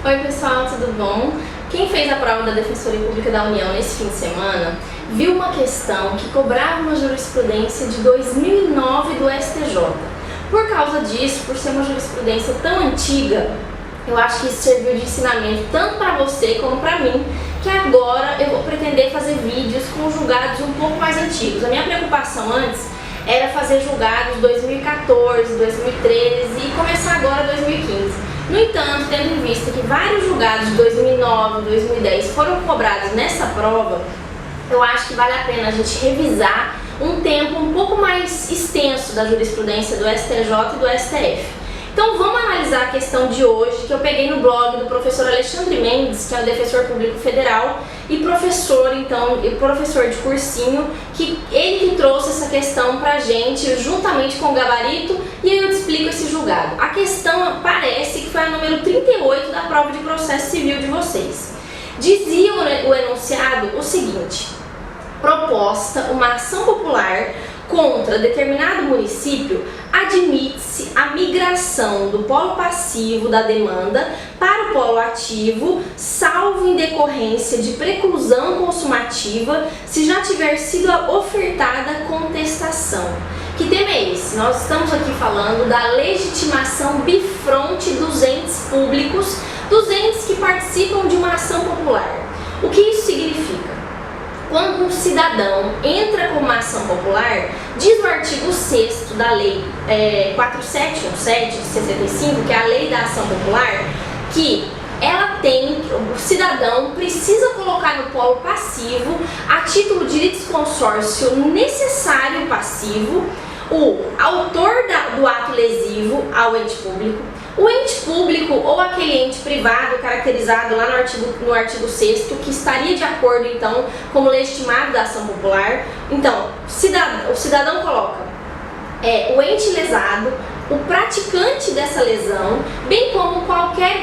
Oi pessoal, tudo bom? Quem fez a prova da Defensoria Pública da União nesse fim de semana viu uma questão que cobrava uma jurisprudência de 2009 do STJ. Por causa disso, por ser uma jurisprudência tão antiga, eu acho que isso serviu de ensinamento tanto para você como para mim, que agora eu vou pretender fazer vídeos com julgados um pouco mais antigos. A minha preocupação antes era fazer julgados 2014, 2013 e começar agora 2015. No entanto, tendo em vista que vários julgados de 2009, 2010 foram cobrados nessa prova, eu acho que vale a pena a gente revisar um tempo um pouco mais extenso da jurisprudência do STJ e do STF. Então vamos analisar a questão de hoje, que eu peguei no blog do professor Alexandre Mendes, que é o defensor público federal e professor, professor de cursinho, que ele que trouxe essa questão pra gente, juntamente com o gabarito, e aí eu te explico esse julgado. A questão parece que foi a número 38 da prova de processo civil de vocês. Dizia o enunciado o seguinte: proposta uma ação popular contra determinado município, admite-se a migração do polo passivo da demanda para o polo ativo, salvo em decorrência de preclusão consumativa, se já tiver sido ofertada contestação. Que tema é esse? Nós estamos aqui falando da legitimação bifronte dos entes públicos, dos entes que participam de uma ação popular. O que isso significa? Quando um cidadão entra com uma ação popular, diz o artigo 6º da Lei 4717 de 65, que é a Lei da Ação Popular, que o cidadão precisa colocar no polo passivo, a título de litisconsórcio necessário passivo, o autor do ato lesivo ao ente público, o ente público ou aquele ente privado caracterizado lá no artigo 6º, que estaria de acordo então como legitimado da ação popular. Então, o cidadão coloca o ente lesado, o praticante dessa lesão, bem como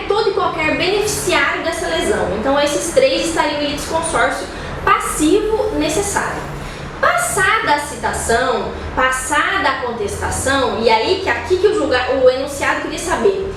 todo e qualquer beneficiário dessa lesão. Então esses três estariam em litisconsórcio passivo necessário. Passada a citação, passada a contestação, e aí aqui que o enunciado queria saber,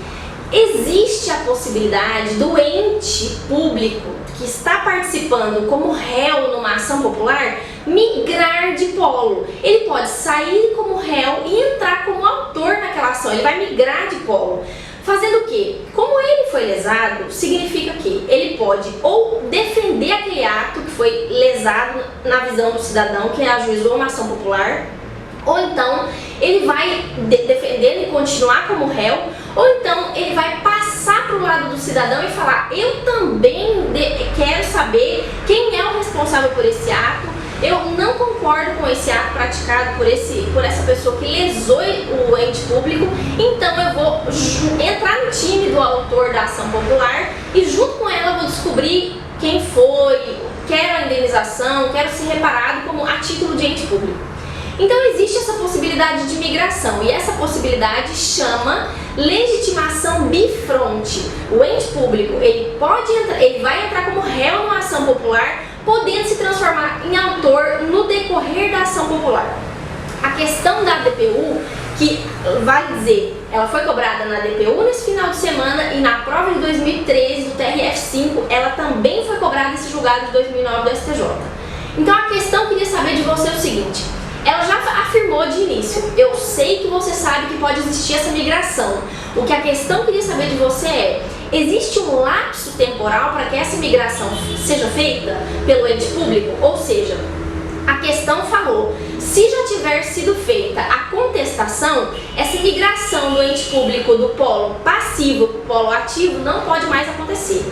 existe a possibilidade do ente público que está participando como réu numa ação popular migrar de polo. Ele pode sair como réu e entrar como autor naquela ação, ele vai migrar de polo. Fazendo o quê? Como ele foi lesado, significa que ele pode ou defender aquele ato que foi lesado na visão do cidadão que ajuizou uma ação popular, ou então ele vai defender e continuar como réu, ou então ele vai passar para o lado do cidadão e falar: eu também quero saber quem é o responsável por esse ato, eu não concordo com esse ato praticado por essa pessoa que lesou o ente público, então eu vou entrar no time do autor da ação popular e junto com ela eu vou descobrir quem foi, quero a indenização, quero ser reparado como a título de ente público. Então existe essa possibilidade de migração e essa possibilidade chama legitimação bifronte. O ente público ele vai entrar como réu numa ação popular, podendo se transformar em autor no decorrer da ação popular. A questão da DPU, que vale dizer, ela foi cobrada na DPU nesse final de semana e na prova de 2013 do TRF5, ela também foi cobrada nesse julgado de 2009 do STJ. Então a questão que eu queria saber de você é o seguinte: ela já afirmou de início, eu sei que você sabe que pode existir essa migração. O que a questão queria saber de você é: existe um lapso temporal para que essa migração seja feita pelo ente público? Ou seja, a questão falou, se já tiver sido feita a contestação, essa migração do ente público do polo passivo para o polo ativo não pode mais acontecer.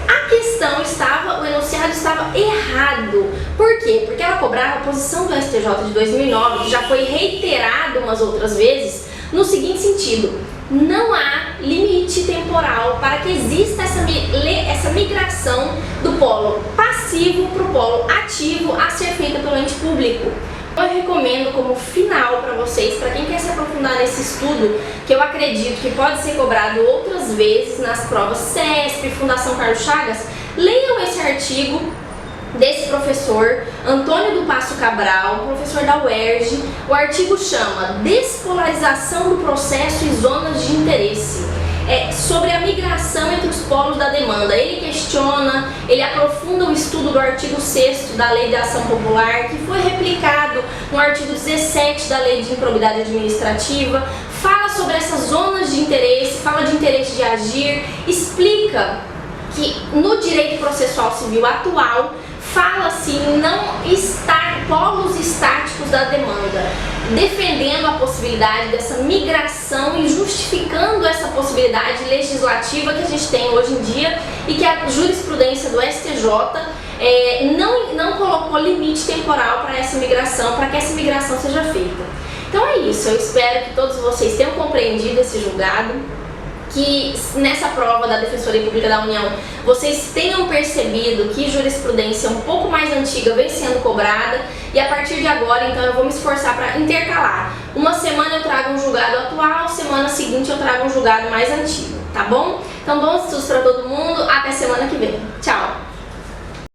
A questão o enunciado estava errado. Por quê? Porque ela cobrava a posição do STJ de 2009, que já foi reiterada umas outras vezes, no seguinte sentido: não há limite temporal para que exista essa migração do polo passivo para o polo ativo a ser feita pelo ente público. Eu recomendo como final para vocês, para quem quer se aprofundar nesse estudo, que eu acredito que pode ser cobrado outras vezes nas provas CESP, Fundação Carlos Chagas, leiam esse artigo desse professor Antônio do Passo Cabral, professor da UERJ. O artigo chama Despolarização do processo e zonas de interesse. Sobre a migração entre os polos da da demanda. Ele questiona, ele aprofunda o estudo do artigo 6º da Lei de Ação Popular, que foi replicado no artigo 17 da Lei de Improbidade Administrativa, fala sobre essas zonas de interesse, fala de interesse de agir, explica que no direito processual civil atual fala-se em não estar polos estáticos da demanda, defendendo a possibilidade dessa migração e justificando essa possibilidade legislativa que a gente tem hoje em dia e que a jurisprudência do STJ não colocou limite temporal para essa migração, para que essa migração seja feita. Então é isso, eu espero que todos vocês tenham compreendido esse julgado, que nessa prova da Defensoria Pública da União vocês tenham percebido que jurisprudência um pouco mais antiga vem sendo cobrada, e a partir de agora então eu vou me esforçar para intercalar. Uma semana eu trago um julgado atual, semana seguinte eu trago um julgado mais antigo, tá bom? Então bons estudos para todo mundo, até semana que vem. Tchau!